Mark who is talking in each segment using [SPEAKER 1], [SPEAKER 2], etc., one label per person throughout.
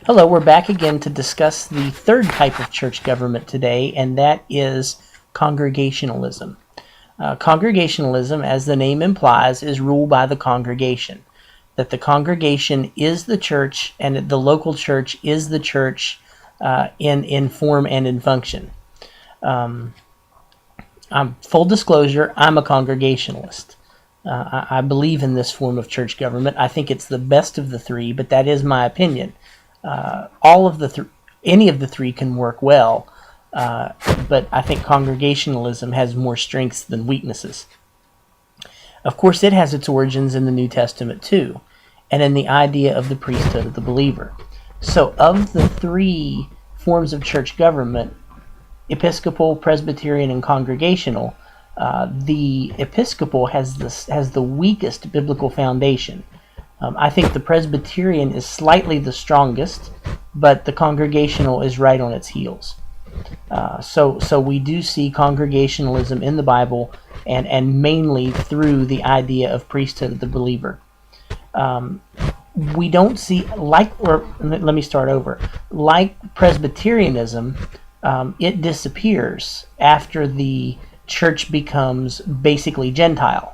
[SPEAKER 1] Hello, we're back again to discuss the third type of church government today, and that is congregationalism. Congregationalism, as the name implies, is ruled by the congregation. That the congregation is the church, and the local church is the church in form and in function. Full disclosure, I'm a Congregationalist. I believe in this form of church government. I think it's the best of the three, but that is my opinion. Any of the three can work well, but I think Congregationalism has more strengths than weaknesses. Of course, it has its origins in the New Testament too, and in the idea of the priesthood of the believer. So of the three forms of church government, Episcopal, Presbyterian, and Congregational, the Episcopal has the weakest biblical foundation. I think the Presbyterian is slightly the strongest, but the Congregational is right on its heels. So we do see Congregationalism in the Bible, and mainly through the idea of priesthood of the believer. We don't see, like Presbyterianism, it disappears after the church becomes basically Gentile.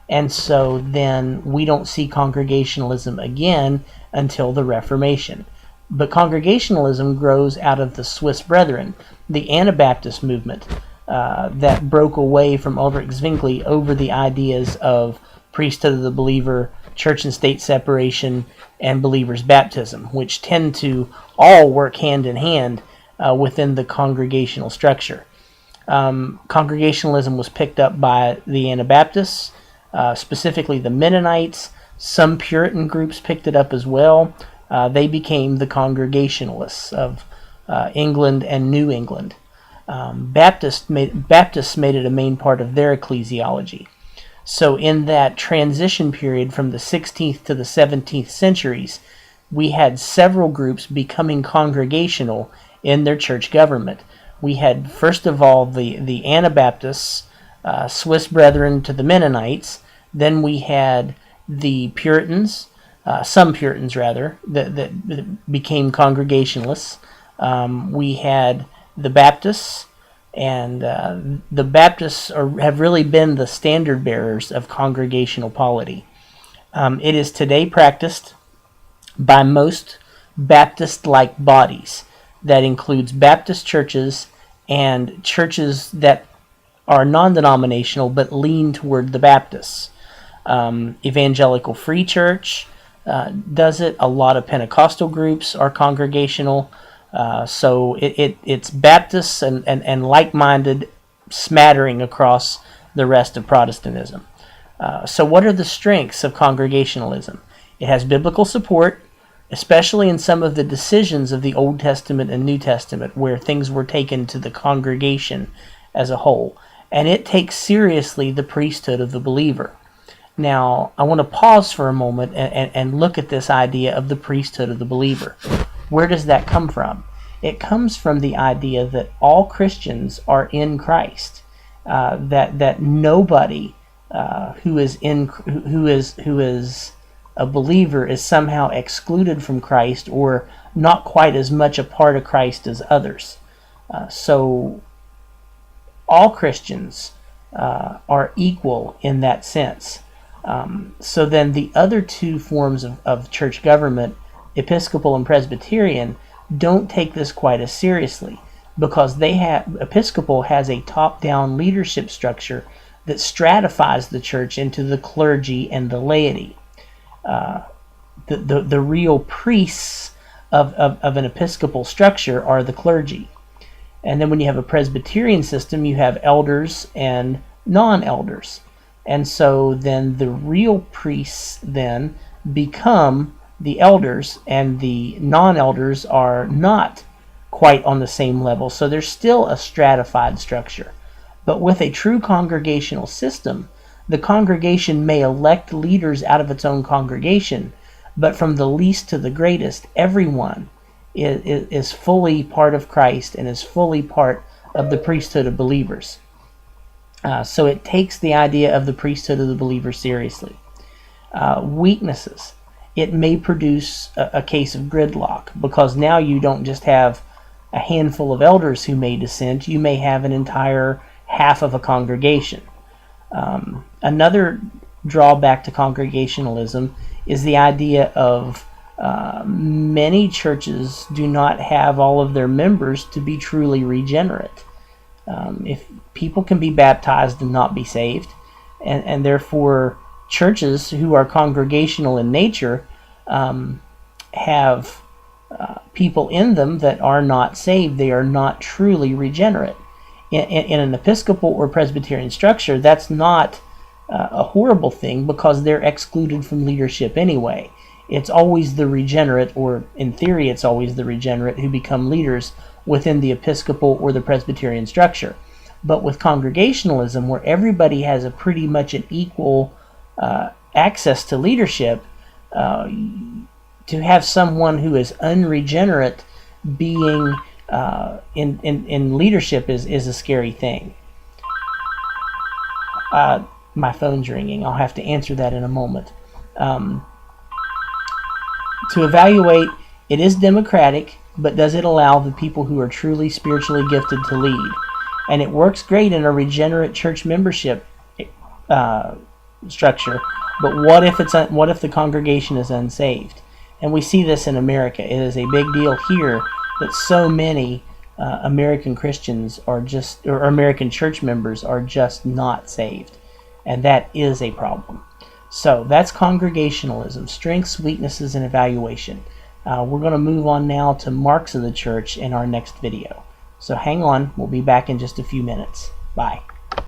[SPEAKER 1] And so then we don't see Congregationalism again until the Reformation. But Congregationalism grows out of the Swiss Brethren, the Anabaptist movement that broke away from Ulrich Zwingli over the ideas of priesthood of the believer, church and state separation, and believer's baptism, which tend to all work hand in hand within the congregational structure. Congregationalism was picked up by the Anabaptists, specifically the Mennonites. Some Puritan groups picked it up as well. They became the Congregationalists of England and New England. Baptists made it a main part of their ecclesiology. So in that transition period from the 16th to the 17th centuries, we had several groups becoming congregational in their church government. We had, first of all, the Anabaptists, Swiss Brethren to the Mennonites. Then we had the Puritans, some Puritans rather, that became Congregationalists. We had the Baptists, and the Baptists have really been the standard bearers of congregational polity. It is today practiced by most Baptist-like bodies. That includes Baptist churches and churches that are non-denominational but lean toward the Baptists. Evangelical Free Church does it. A lot of Pentecostal groups are congregational. So it's Baptists and like-minded smattering across the rest of Protestantism. So what are the strengths of Congregationalism? It has biblical support, especially in some of the decisions of the Old Testament and New Testament, where things were taken to the congregation as a whole. And it takes seriously the priesthood of the believer. Now, I want to pause for a moment and look at this idea of the priesthood of the believer. Where does that come from? It comes from the idea that all Christians are in Christ. That nobody who is a believer is somehow excluded from Christ or not quite as much a part of Christ as others. So all Christians are equal in that sense. So then the other two forms of church government, Episcopal and Presbyterian, don't take this quite as seriously, because Episcopal has a top-down leadership structure that stratifies the church into the clergy and the laity. The real priests of an Episcopal structure are the clergy. And then when you have a Presbyterian system, you have elders and non-elders. And so then the real priests then become the elders, and the non-elders are not quite on the same level. So there's still a stratified structure. But with a true congregational system, the congregation may elect leaders out of its own congregation, but from the least to the greatest, everyone is fully part of Christ and is fully part of the priesthood of believers. So it takes the idea of the priesthood of the believer seriously. Weaknesses. it may produce a case of gridlock, because now you don't just have a handful of elders who may dissent, you may have an entire half of a congregation. Another drawback to Congregationalism is the idea of many churches do not have all of their members to be truly regenerate. If people can be baptized and not be saved, and therefore churches who are congregational in nature have people in them that are not saved, they are not truly regenerate. In an Episcopal or Presbyterian structure, that's not a horrible thing, because they're excluded from leadership anyway. It's always the regenerate, or in theory it's always the regenerate, who become leaders within the Episcopal or the Presbyterian structure. But with Congregationalism, where everybody has a pretty much an equal access to leadership, to have someone who is unregenerate being in leadership is a scary thing. My phone's ringing. I'll have to answer that in a moment. To evaluate, it is democratic, but does it allow the people who are truly spiritually gifted to lead? And it works great in a regenerate church membership structure, but what if the congregation is unsaved? And we see this in America. It is a big deal here that so many American Christians or American church members are just not saved, and that is a problem. So that's Congregationalism: strengths, weaknesses, and evaluation. We're going to move on now to marks of the church in our next video. So hang on, we'll be back in just a few minutes. Bye.